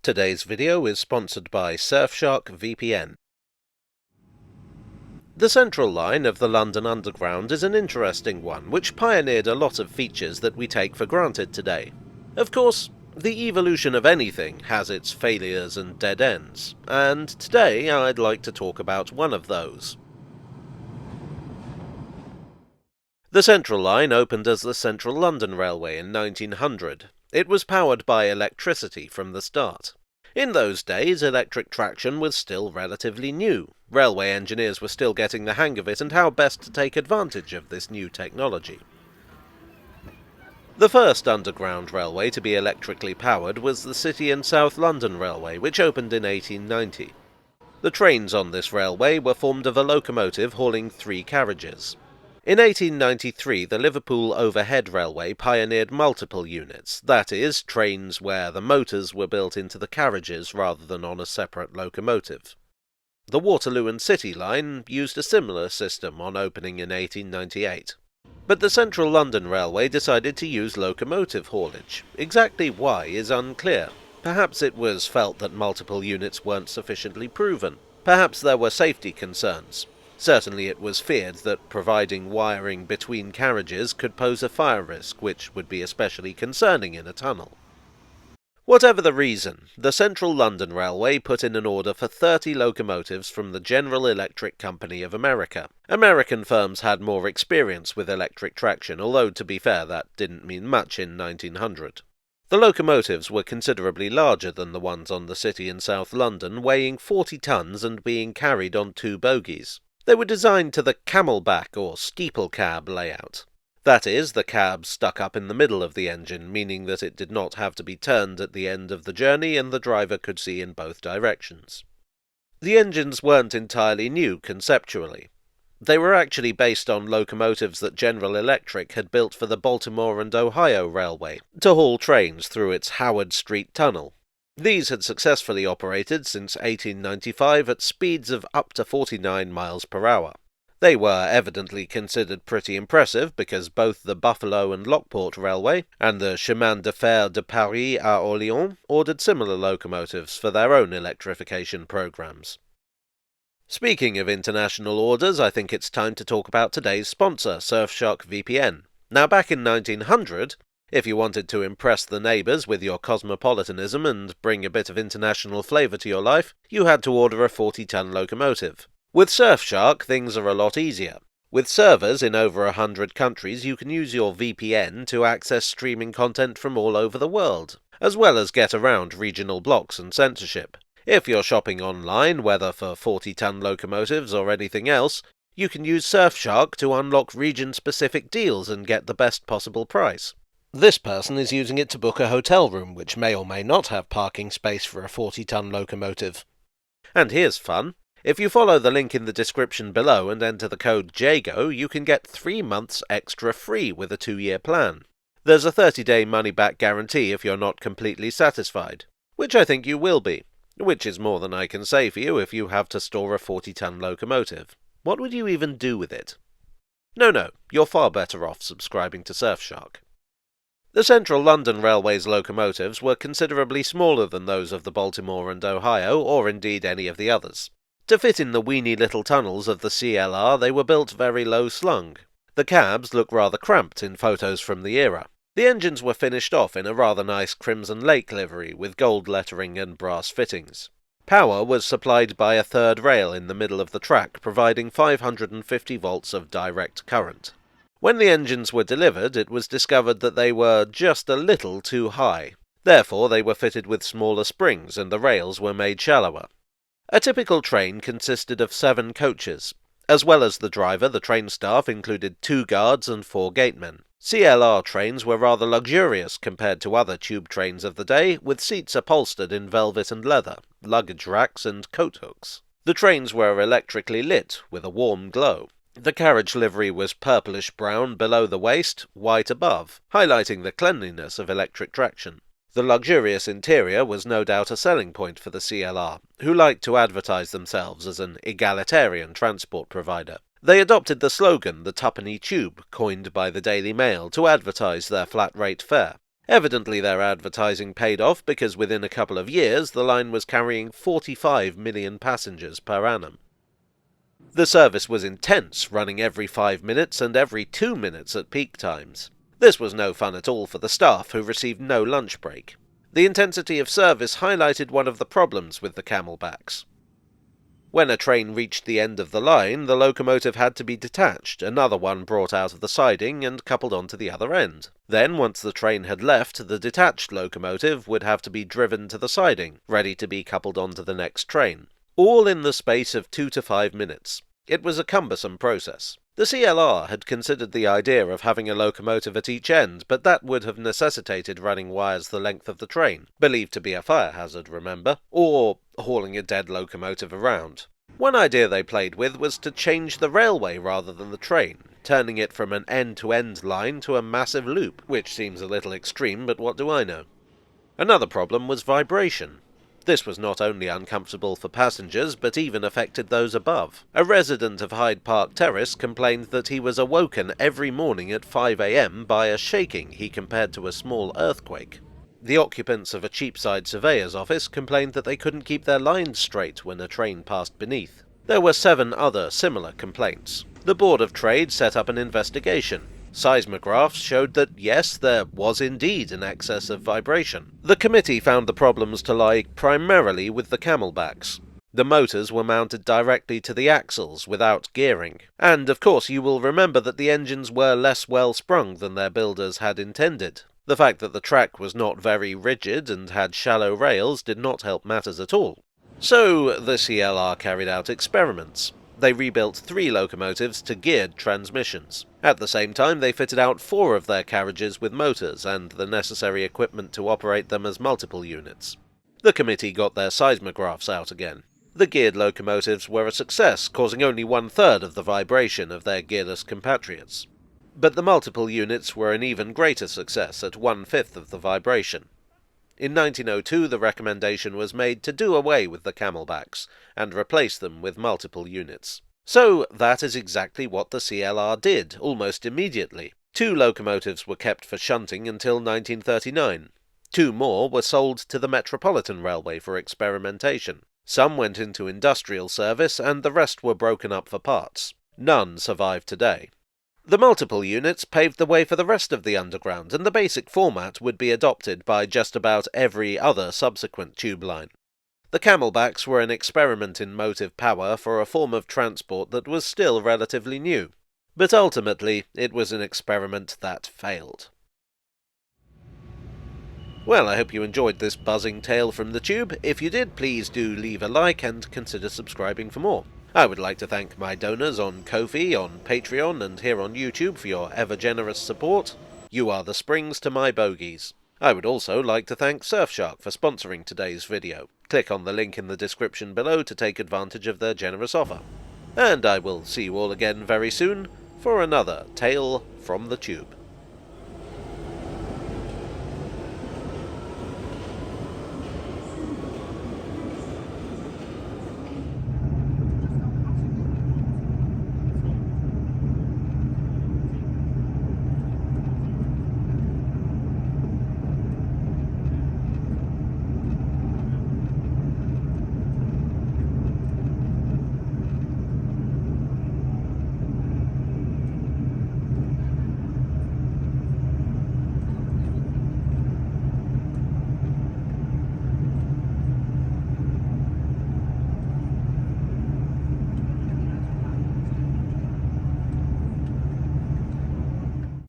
Today's video is sponsored by Surfshark VPN. The Central Line of the London Underground is an interesting one, which pioneered a lot of features that we take for granted today. Of course, the evolution of anything has its failures and dead ends, and today I'd like to talk about one of those. The Central Line opened as the Central London Railway in 1900. It was powered by electricity from the start. In those days, electric traction was still relatively new. Railway engineers were still getting the hang of it and how best to take advantage of this new technology. The first underground railway to be electrically powered was the City and South London Railway, which opened in 1890. The trains on this railway were formed of a locomotive hauling 3 carriages. In 1893, the Liverpool Overhead Railway pioneered multiple units, that is, trains where the motors were built into the carriages rather than on a separate locomotive. The Waterloo and City Line used a similar system on opening in 1898. But the Central London Railway decided to use locomotive haulage. Exactly why is unclear. Perhaps it was felt that multiple units weren't sufficiently proven. Perhaps there were safety concerns. Certainly it was feared that providing wiring between carriages could pose a fire risk, which would be especially concerning in a tunnel. Whatever the reason, the Central London Railway put in an order for 30 locomotives from the General Electric Company of America. American firms had more experience with electric traction, although to be fair that didn't mean much in 1900. The locomotives were considerably larger than the ones on the City in South London, weighing 40 tons and being carried on 2 bogies. They were designed to the Camelback or steeple cab layout. That is, the cab stuck up in the middle of the engine, meaning that it did not have to be turned at the end of the journey and the driver could see in both directions. The engines weren't entirely new conceptually. They were actually based on locomotives that General Electric had built for the Baltimore and Ohio Railway to haul trains through its Howard Street Tunnel. These had successfully operated since 1895 at speeds of up to 49 miles per hour. They were evidently considered pretty impressive because both the Buffalo and Lockport Railway and the Chemin de Fer de Paris à Orléans ordered similar locomotives for their own electrification programs. Speaking of international orders, I think it's time to talk about today's sponsor, Surfshark VPN. Now, back in 1900, if you wanted to impress the neighbours with your cosmopolitanism and bring a bit of international flavour to your life, you had to order a 40-ton locomotive. With Surfshark, things are a lot easier. With servers in over 100 countries, you can use your VPN to access streaming content from all over the world, as well as get around regional blocks and censorship. If you're shopping online, whether for 40-ton locomotives or anything else, you can use Surfshark to unlock region-specific deals and get the best possible price. This person is using it to book a hotel room, which may or may not have parking space for a 40-ton locomotive. And here's fun. If you follow the link in the description below and enter the code JAGO, you can get 3 months extra free with a 2-year plan. There's a 30-day money-back guarantee if you're not completely satisfied, which I think you will be, which is more than I can say for you if you have to store a 40-ton locomotive. What would you even do with it? No, you're far better off subscribing to Surfshark. The Central London Railway's locomotives were considerably smaller than those of the Baltimore and Ohio, or indeed any of the others. To fit in the weeny little tunnels of the CLR, they were built very low-slung. The cabs look rather cramped in photos from the era. The engines were finished off in a rather nice Crimson Lake livery with gold lettering and brass fittings. Power was supplied by a third rail in the middle of the track, providing 550 volts of direct current. When the engines were delivered, it was discovered that they were just a little too high. Therefore, they were fitted with smaller springs and the rails were made shallower. A typical train consisted of 7 coaches. As well as the driver, the train staff included 2 guards and 4 gatemen. CLR trains were rather luxurious compared to other tube trains of the day, with seats upholstered in velvet and leather, luggage racks and coat hooks. The trains were electrically lit, with a warm glow. The carriage livery was purplish-brown below the waist, white above, highlighting the cleanliness of electric traction. The luxurious interior was no doubt a selling point for the CLR, who liked to advertise themselves as an egalitarian transport provider. They adopted the slogan, the twopenny tube, coined by the Daily Mail, to advertise their flat-rate fare. Evidently their advertising paid off, because within a couple of years the line was carrying 45 million passengers per annum. The service was intense, running every 5 minutes and every 2 minutes at peak times. This was no fun at all for the staff, who received no lunch break. The intensity of service highlighted one of the problems with the Camelbacks. When a train reached the end of the line, the locomotive had to be detached, another one brought out of the siding and coupled onto the other end. Then, once the train had left, the detached locomotive would have to be driven to the siding, ready to be coupled onto the next train. All in the space of 2 to 5 minutes. It was a cumbersome process. The CLR had considered the idea of having a locomotive at each end, but that would have necessitated running wires the length of the train, believed to be a fire hazard, remember, or hauling a dead locomotive around. One idea they played with was to change the railway rather than the train, turning it from an end-to-end line to a massive loop, which seems a little extreme, but what do I know? Another problem was vibration. This was not only uncomfortable for passengers, but even affected those above. A resident of Hyde Park Terrace complained that he was awoken every morning at 5 a.m. by a shaking he compared to a small earthquake. The occupants of a Cheapside surveyor's office complained that they couldn't keep their lines straight when a train passed beneath. There were 7 other similar complaints. The Board of Trade set up an investigation. Seismographs showed that, yes, there was indeed an excess of vibration. The committee found the problems to lie primarily with the Camelbacks. The motors were mounted directly to the axles without gearing, and of course you will remember that the engines were less well sprung than their builders had intended. The fact that the track was not very rigid and had shallow rails did not help matters at all. So the CLR carried out experiments. They rebuilt 3 locomotives to geared transmissions. At the same time, they fitted out 4 of their carriages with motors and the necessary equipment to operate them as multiple units. The committee got their seismographs out again. The geared locomotives were a success, causing only 1/3 of the vibration of their gearless compatriots. But the multiple units were an even greater success at 1/5 of the vibration. In 1902 the recommendation was made to do away with the Camelbacks and replace them with multiple units. So that is exactly what the CLR did, almost immediately. 2 locomotives were kept for shunting until 1939. 2 more were sold to the Metropolitan Railway for experimentation. Some went into industrial service, and the rest were broken up for parts. None survive today. The multiple units paved the way for the rest of the Underground, and the basic format would be adopted by just about every other subsequent tube line. The Camelbacks were an experiment in motive power for a form of transport that was still relatively new, but ultimately it was an experiment that failed. Well, I hope you enjoyed this buzzing tale from the tube. If you did, please do leave a like and consider subscribing for more. I would like to thank my donors on Ko-fi, on Patreon, and here on YouTube for your ever-generous support. You are the springs to my bogies. I would also like to thank Surfshark for sponsoring today's video. Click on the link in the description below to take advantage of their generous offer. And I will see you all again very soon for another Tale from the Tube.